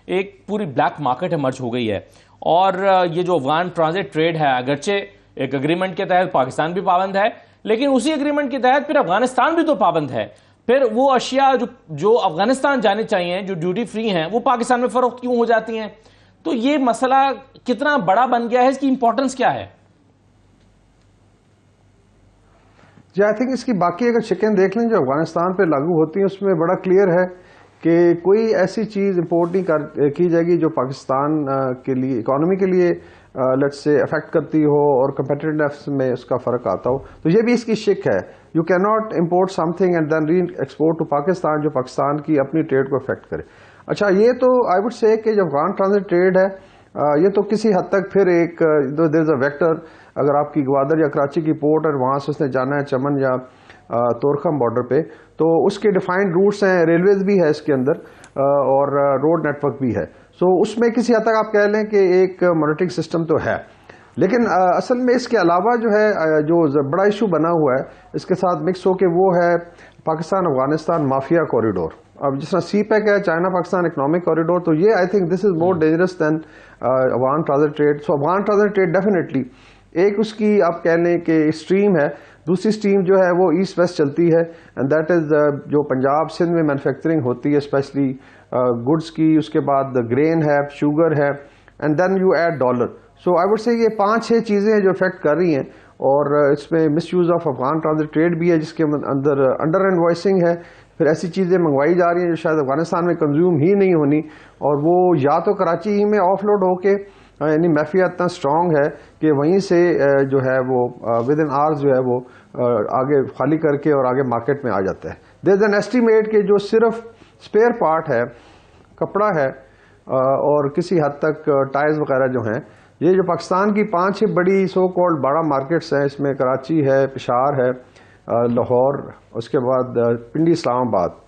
एक पूरी black market emerge हो गई है। और ये जो अफगान ट्रांजिट ट्रेड है, अगरचे एक एग्रीमेंट के तहत पाकिस्तान भी पाबंद है, लेकिन उसी एग्रीमेंट के तहत फिर अफगानिस्तान भी तो पाबंद है। फिर वो अशिया जो अफगानिस्तान जानी चाहिए, जो ड्यूटी फ्री हैं, वो पाकिस्तान में फरोख्त क्यों हो जाती हैं? तो ये मसला कितना बड़ा बन गया है, इसकी इंपॉर्टेंस क्या है? जी, आई थिंक इसकी बाकी अगर शिकें देख लें जो अफगानिस्तान पे लागू होती हैं, उसमें बड़ा क्लियर है कि कोई ऐसी चीज़ इंपोर्ट नहीं की जाएगी जो पाकिस्तान के लिए, इकोनॉमी के लिए लेट्स से अफेक्ट करती हो और कंपेटिटिवनेस में उसका फ़र्क आता हो। तो ये भी इसकी शिक है, you can not import something and then re export to Pakistan जो पाकिस्तान की अपनी ट्रेड को अफेक्ट करे। अच्छा, ये तो आई वुड से कि जो अफगान ट्रांजिट ट्रेड है ये तो किसी हद तक फिर एक देयर इज अ वेक्टर, अगर आपकी ग्वादर या कराची की पोर्ट और वहाँ से उसने जाना है चमन या तोरखम बॉर्डर पे, तो उसके डिफाइंड रूट्स हैं, रेलवेज भी है इसके अंदर और रोड नेटवर्क भी है। सो उसमें किसी हद तक आप कह लें कि एक मॉनिटरिंग सिस्टम तो है, लेकिन असल में इसके अलावा जो है जो बड़ा इशू बना हुआ है इसके साथ मिक्स हो के वो है पाकिस्तान अफगानिस्तान माफिया कॉरिडोर। अब जिस तरह सी पैक है, चाइना पाकिस्तान इकोनॉमिक कॉरिडोर, तो ये I think this is more dangerous than Afghan transit trade. So Afghan transit trade definitely एक उसकी आप कह लें कि स्ट्रीम है, दूसरी स्ट्रीम जो है वो ईस्ट वेस्ट चलती है, एंड दैट इज जो पंजाब सिंध में मैन्युफैक्चरिंग होती है स्पेशली गुड्स की, उसके बाद ग्रेन है, शुगर है, and then you add dollar. So I would say ये 5-6 चीज़ें हैं जो इफेक्ट कर रही हैं, और इसमें miss use of Afghan transit trade भी है जिसके अंदर अंडर इनवॉइसिंग है, फिर ऐसी चीज़ें मंगवाई जा रही हैं जो शायद अफगानिस्तान में कंज्यूम ही नहीं होनी, और वो या तो कराची ही में ऑफलोड होके, यानी माफिया इतना स्ट्रॉन्ग है कि वहीं से जो है वो विद इन आवर्स जो है वो आगे खाली करके और आगे मार्केट में आ जाता है। देयर इज एन एस्टीमेट कि जो सिर्फ स्पेयर पार्ट है, कपड़ा है और किसी हद तक टायर्स वगैरह जो हैं, ये जो पाकिस्तान की 5-6 बड़ी सो कॉल्ड बड़ा मार्केट्स हैं, इसमें कराची है, पेशावर है, लाहौर, उसके बाद Pindi Islamabad,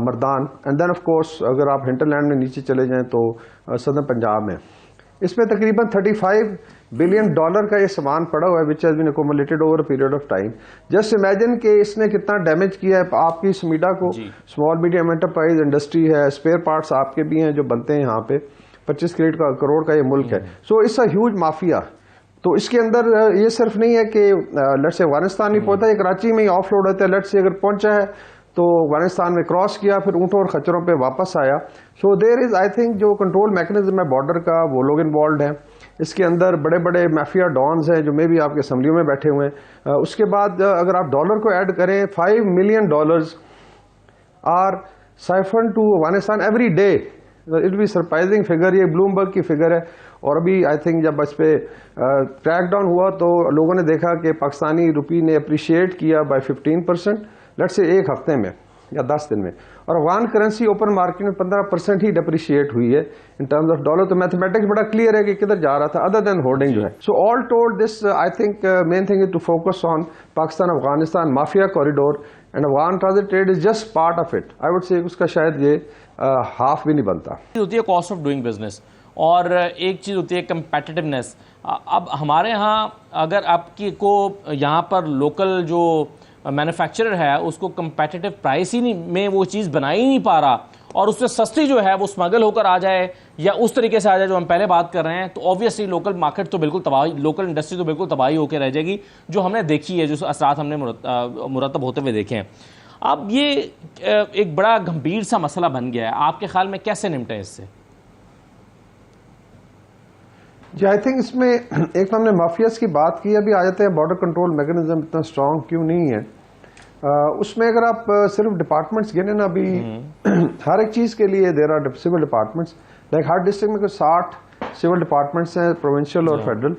Mardan, and then of course अगर आप हिंटरलैंड में नीचे चले जाएं तो सदर्न पंजाब में, इसमें तकरीबन $35 बिलियन का ये सामान पड़ा हुआ है which has been accumulated over a period of time. Just imagine कि इसने कितना डैमेज किया है आपकी समीडा को। स्मॉल मीडियम एंटरप्राइज इंडस्ट्री है, स्पेयर पार्ट्स आपके भी हैं जो बनते हैं यहाँ पे, 25 करोड़ का ये मुल्क है। So it's a huge mafia. तो इसके अंदर ये सिर्फ नहीं है कि लेट्स से अफगानिस्तान नहीं पहुंचा, ये कराची में ही ऑफ लोड होता है, लेट्स से अगर पहुंचा है तो अफगानिस्तान में क्रॉस किया, फिर ऊँटों और खच्चरों पे वापस आया। So there is I think जो कंट्रोल मैकेनिज्म है बॉर्डर का, वो लोग इन्वॉल्व हैं इसके अंदर, बड़े बड़े माफिया डॉन्स हैं जो मे भी आपके असम्बलियों में बैठे हुए हैं। उसके बाद अगर आप डॉलर को ऐड करें, $5 million are siphon to Afghanistan every day. It be surprising figure, ये ब्लूमबर्ग की फिगर है। और अभी आई थिंक जब इस पे क्रैकडाउन हुआ तो लोगों ने देखा कि पाकिस्तानी रुपये ने अप्रिशिएट किया बाय 15%, लेट्स से एक हफ्ते में या 10 दिन में, और अफगान करेंसी ओपन मार्केट में 15% ही डिप्रिशिएट हुई है इन टर्म्स ऑफ डॉलर। तो मैथमेटिक्स बड़ा क्लियर है कि किधर जा रहा था अदर देन होर्डिंग जो है। So all told this I think main thing is to focus on Pakistan Afghanistan mafia corridor, and Afghan transit trade is just part of it. I would say उसका शायद ये हाफ भी नहीं बनता। होती है कॉस्ट ऑफ डूइंग बिजनेस, और एक चीज़ होती है कंपेटिटिवनेस। अब हमारे यहाँ अगर आपकी को यहाँ पर लोकल जो मैन्युफैक्चरर है उसको कंपेटिटिव प्राइस ही नहीं में वो चीज़ बना ही नहीं पा रहा, और उससे सस्ती जो है वो स्मगल होकर आ जाए या उस तरीके से आ जाए जो हम पहले बात कर रहे हैं, तो ऑब्वियसली लोकल मार्केट तो बिल्कुल तबाही, लोकल इंडस्ट्री तो बिल्कुल तबाही होकर रह जाएगी, जो हमने देखी है, जो असरात हमने मुरतब होते हुए देखे हैं। अब ये एक बड़ा गंभीर सा मसला बन गया है, आपके ख्याल में कैसे निपटे इससे? जी, आई थिंक इसमें एक तो हमने माफियाज की बात की, अभी आ जाते हैं बॉर्डर कंट्रोल मैकेनिज्म इतना स्ट्रांग क्यों नहीं है। उसमें अगर आप सिर्फ डिपार्टमेंट्स गिने ना, अभी हर एक चीज़ के लिए there are civil departments, like हर डिस्ट्रिक्ट में कुछ 60 सिविल डिपार्टमेंट्स हैं, प्रोविंशियल और फेडरल।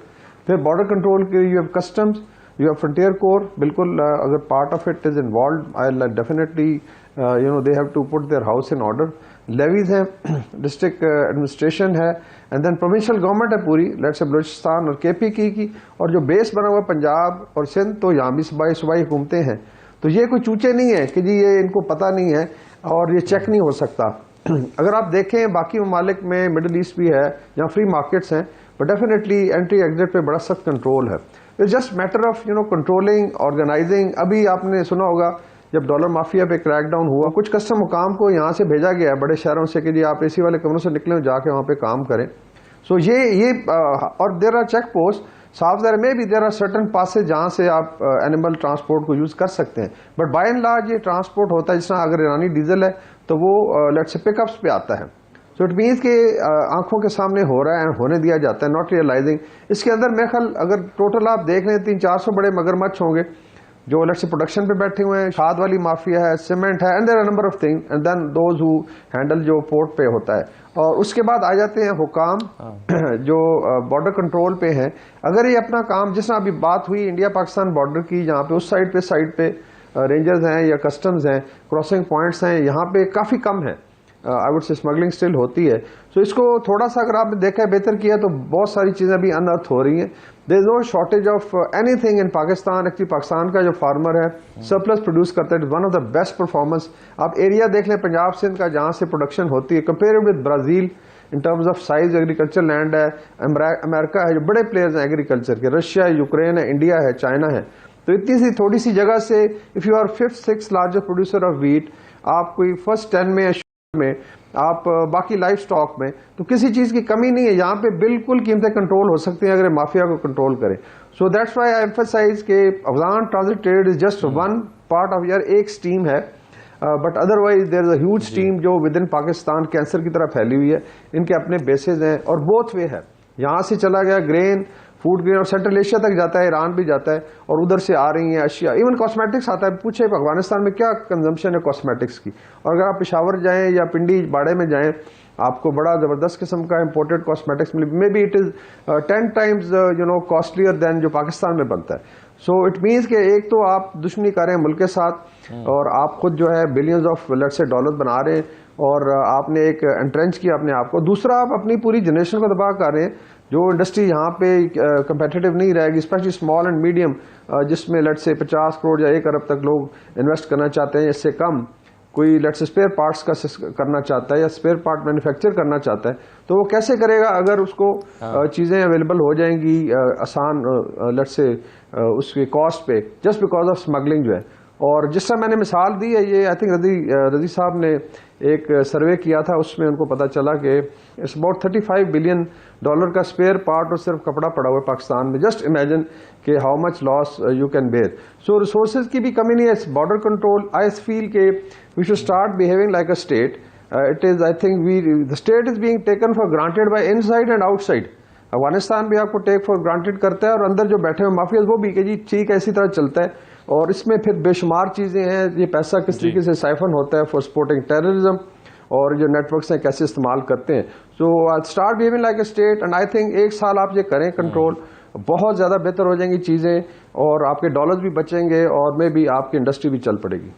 फिर बॉर्डर कंट्रोल के you have customs, you have frontier corps, बिल्कुल अगर part of it is involve, I definitely you know they have to put their house in order. Levies हैं, district administration है, and then provincial government है पूरी, let's say Balochistan और KP की, और जो बेस बना हुआ पंजाब और सिंध, तो यहाँ भी सूबाई हुकूमतें हैं। तो ये कोई चूचे नहीं है कि जी ये इनको पता नहीं है और ये चेक नहीं हो सकता। अगर आप देखें बाकी ममालिक में, मिडल ईस्ट भी है जहाँ फ्री मार्केट्स हैं, बट डेफिनेटली एंट्री एग्जिट पे बड़ा सख्त कंट्रोल है। It's just matter of you know controlling, organizing. अभी आपने सुना होगा जब डॉलर माफिया पे क्रैकडाउन हुआ, कुछ कस्टम हुकाम को यहाँ से भेजा गया बड़े शहरों से कि जी आप एसी वाले कमरों से निकले जाके वहाँ पे काम करें। सो ये और देयर आर चेक पोस्ट साफ ज़ाहिर में भी देयर आर सर्टन पासेज जहाँ से आप एनिमल ट्रांसपोर्ट को यूज़ कर सकते हैं, बट बाय एंड लार्ज ये ट्रांसपोर्ट होता है जिस तरह अगर ईरानी डीजल है तो वो लेट्स से पिकअप्स पे आता है। सो इट मीन्स के आंखों के सामने हो रहा है, होने दिया जाता है, नॉट रियलाइजिंग। इसके अंदर मेरे ख्याल अगर टोटल आप देख लें 300-400 बड़े मगरमच्छ होंगे जो लेट्स से प्रोडक्शन पे बैठे हुए हैं, खाद वाली माफिया है, सीमेंट है, and there are number of thing, and then those who handle जो पोर्ट पे होता है। और उसके बाद आ जाते हैं हुकाम जो बॉर्डर कंट्रोल पे हैं। अगर ये अपना काम, जिस अभी बात हुई इंडिया पाकिस्तान बॉर्डर की, जहाँ पे उस साइड पे रेंजर्स हैं या कस्टम्स हैं, क्रॉसिंग पॉइंट्स हैं, यहाँ पे काफ़ी कम है, आई वुड से स्मगलिंग स्टिल होती है। सो इसको थोड़ा सा अगर आपने देखा है, बेहतर किया, तो बहुत सारी चीज़ें अभी अनअर्थ हो रही हैं। There is no shortage of anything in Pakistan. Actually Pakistan का जो फार्मर है सरप्लस प्रोड्यूस करता है, one of the best performance. आप एरिया देख लें पंजाब सिंध का जहाँ से प्रोडक्शन होती है, compare with Brazil in terms of size, agriculture land है, अमेरिका है, जो बड़े प्लेयर्स हैं एग्रीकल्चर के, रशिया है, यूक्रेन है, इंडिया है, चाइना है। तो इतनी सी थोड़ी सी जगह से if you are 5th-6th largest producer of wheat, आप कोई फर्स्ट 10 में आप बाकी लाइफ स्टॉक में, तो किसी चीज़ की कमी नहीं है। यहाँ पे बिल्कुल कीमतें कंट्रोल हो सकती हैं अगर माफिया को कंट्रोल करें। So that's why I emphasize के Afghan transit trade is just one part of यार, एक स्टीम है, but otherwise there is a huge stream जो विद इन पाकिस्तान कैंसर की तरह फैली हुई है। इनके अपने बेसेज हैं और बोथ वे है, यहाँ से चला गया ग्रेन, फूड ग्रेन, और सेंट्रल एशिया तक जाता है, ईरान भी जाता है, और उधर से आ रही हैं अशिया, इवन कॉस्मेटिक्स आता है। पूछे अफगानिस्तान में क्या कंजम्पशन है कॉस्मेटिक्स की, और अगर आप पेशावर जाएं या पिंडी बाड़े में जाएं, आपको बड़ा ज़बरदस्त किस्म का इंपोर्टेड कॉस्मेटिक्स मिले, maybe it is 10 times costlier than जो पाकिस्तान में बनता है। सो इट मीन्स कि एक तो आप दुश्मनी कर रहे हैं मुल्क के साथ, और आप खुद जो है billions of let's say dollar बना रहे हैं, और आपने एक एंट्रेंच किया अपने आप को। दूसरा, आप अपनी पूरी जनरेशन को तबाह कर रहे हैं। जो इंडस्ट्री यहाँ पे कंपेटिटिव नहीं रहेगी, स्पेशली स्मॉल एंड मीडियम, जिसमें लेट्स से 50 करोड़ या 1 अरब तक लोग इन्वेस्ट करना चाहते हैं, इससे कम कोई लेट्स से स्पेयर पार्ट्स का करना चाहता है या स्पेयर पार्ट मैन्युफैक्चर करना चाहता है, तो वो कैसे करेगा अगर उसको चीज़ें अवेलेबल हो जाएंगी आसान लेट्स से उसके कॉस्ट पे, जस्ट बिकॉज ऑफ स्मगलिंग जो है। और जिस तरह मैंने मिसाल दी है, ये आई थिंक रजी साहब ने एक सर्वे किया था, उसमें उनको पता चला कि इट्स अबाउट $35 बिलियन का स्पेयर पार्ट और सिर्फ कपड़ा पड़ा हुआ है पाकिस्तान में। जस्ट इमेजिन कि how much loss you can bear. So resources की भी कमी नहीं है। बॉर्डर कंट्रोल, आई फील के we should start behaving like a state. It is, I think the state is being taken for granted by inside and outside. Afghanistan भी आपको take for granted करता है, और अंदर जो बैठे हुए माफियाज वो भी कि जी ठीक है इसी तरह चलता है। और इसमें फिर बेशुमार चीज़ें हैं, ये पैसा किस तरीके से साइफन होता है फॉर सपोर्टिंग टेररिज्म, और जो नेटवर्क्स हैं कैसे इस्तेमाल करते हैं। So start behaving like a state, and I think 1 साल आप ये करें कंट्रोल, बहुत ज़्यादा बेहतर हो जाएंगी चीज़ें, और आपके डॉलर्स भी बचेंगे, और मे भी आपकी इंडस्ट्री भी चल पड़ेगी।